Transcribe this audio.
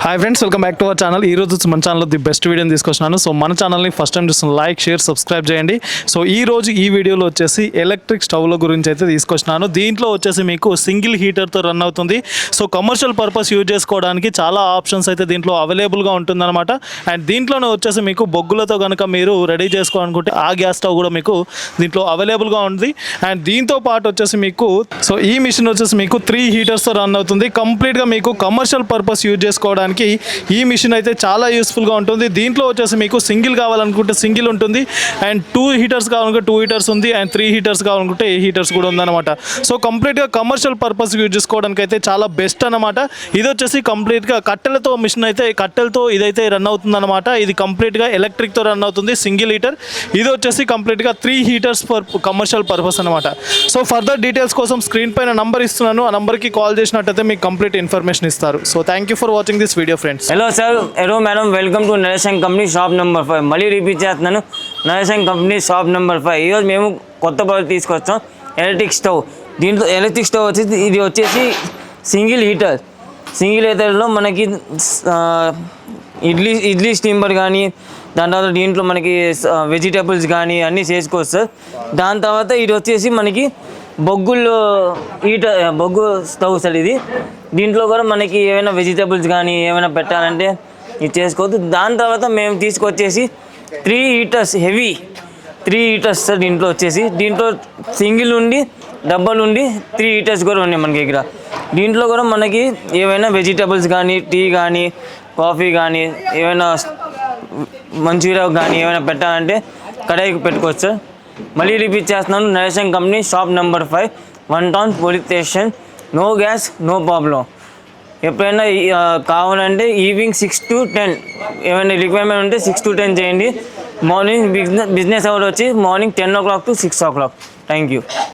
Hi friends, welcome back to our channel. ఈ రోజు మన ఛానల్లో ది బెస్ట్ వీడియోని తీసుకొచ్చినాను. సో మన ఛానల్ని ఫస్ట్ టైం చూస్తున్న లైక్, షేర్, సబ్స్క్రైబ్ చేయండి. సో ఈ రోజు ఈ వీడియోలో వచ్చేసి ఎలక్ట్రిక్ స్టవ్ల గురించి అయితే తీసుకొచ్చినాను. దీంట్లో వచ్చేసి మీకు సింగిల్ హీటర్తో రన్ అవుతుంది. సో కమర్షియల్ పర్పస్ యూజ్ చేసుకోవడానికి చాలా ఆప్షన్స్ అయితే దీంట్లో అవైలబుల్గా ఉంటుందన్నమాట. అండ్ దీంట్లోనే వచ్చేసి మీకు బొగ్గులతో కనుక మీరు రెడీ చేసుకోవాలనుకుంటే ఆ గ్యాస్ స్టవ్ కూడా మీకు దీంట్లో అవైలబుల్గా ఉంది. అండ్ దీంతో పాటు వచ్చేసి మీకు సో ఈ మిషన్ వచ్చేసి మీకు 3 హీటర్స్తో రన్ అవుతుంది. కంప్లీట్గా మీకు కమర్షియల్ పర్పస్ యూజ్ చేసుకోవడానికి ఈ మిషన్ అయితే చాలా యూస్ఫుల్గా ఉంటుంది. దీంట్లో వచ్చేసి మీకు సింగిల్ కావాలనుకుంటే సింగిల్ ఉంటుంది, అండ్ 2 హీటర్స్ కావాలనుకుంటే 2 హీటర్స్ ఉంది, అండ్ 3 హీటర్స్ కావాలనుకుంటే ఏ హీటర్స్ కూడా ఉందన్నమాట. సో కంప్లీట్గా కమర్షియల్ పర్పస్ యూజ్ చేసుకోవడానికి అయితే చాలా బెస్ట్ అనమాట. ఇది వచ్చేసి కంప్లీట్గా కట్టెలతో మిషన్ అయితే కట్టెలతో ఇదైతే రన్ అవుతుంది అనమాట. ఇది కంప్లీట్గా ఎలక్ట్రిక్తో రన్ అవుతుంది, సింగిల్ హీటర్. ఇది వచ్చేసి కంప్లీట్గా 3 హీటర్స్ ఫర్ కమర్షియల్ పర్పస్ అనమాట. సో ఫర్దర్ డీటెయిల్స్ కోసం స్క్రీన్ పైన నంబర్ ఇస్తున్నాను, ఆ నంబర్కి కాల్ చేసినట్టయితే మీకు కంప్లీట్ ఇన్ఫర్మేషన్ ఇస్తారు. So thank you for watching this video friends. Hello sir, hello madam, welcome to narration company shop number 5. మళ్ళీ రిపీట్ చేస్తున్నాను, నరేషన్ కంపెనీ షాప్ నెంబర్ 5. ఈరోజు మేము కొత్త ప్రోడక్ట్ తీసుకొచ్చాం, ఎలక్ట్రిక్ స్టవ్. దీంట్లో ఎలక్ట్రిక్ స్టవ్ వచ్చేసి ఇది వచ్చేసి సింగిల్ హీటర్లో మనకి ఇడ్లీ స్టీమర్ కానీ, దాని తర్వాత దీంట్లో మనకి వెజిటేబుల్స్ కానీ అన్నీ చేసుకోవచ్చు సార్. దాని తర్వాత ఇది వచ్చేసి మనకి బొగ్గు స్టవ్ సార్. ఇది దీంట్లో కూడా మనకి ఏమైనా వెజిటేబుల్స్ కానీ ఏమైనా పెట్టాలంటే ఇది చేసుకోవద్దు. దాని తర్వాత మేము తీసుకొచ్చేసి 3 హీటర్స్, హెవీ 3 హీటర్స్ సార్. దీంట్లో సింగిల్ ఉండి, డబ్బల్ ఉండి 3 హీటర్స్ కూడా ఉన్నాయి మనకి దగ్గర. దీంట్లో కూడా మనకి ఏమైనా వెజిటేబుల్స్ కానీ, టీ కానీ, కాఫీ కానీ, ఏమైనా మంచూరియా కానీ ఏమైనా పెట్టాలంటే కడాయికి పెట్టుకోవచ్చు సార్. మళ్ళీ రిపీట్ చేస్తున్నాను, నరేషన్ company shop number 5, 1 town police station. No gas, no problem. ఎప్పుడైనా కావాలంటే ఈవినింగ్ 6 to 10 ఏమైనా రిక్వైర్మెంట్ ఉంటే 6 to 10 చేయండి. మార్నింగ్ బిజినెస్ అవర్ వచ్చి morning 10 o'clock to 6 o'clock. Thank you.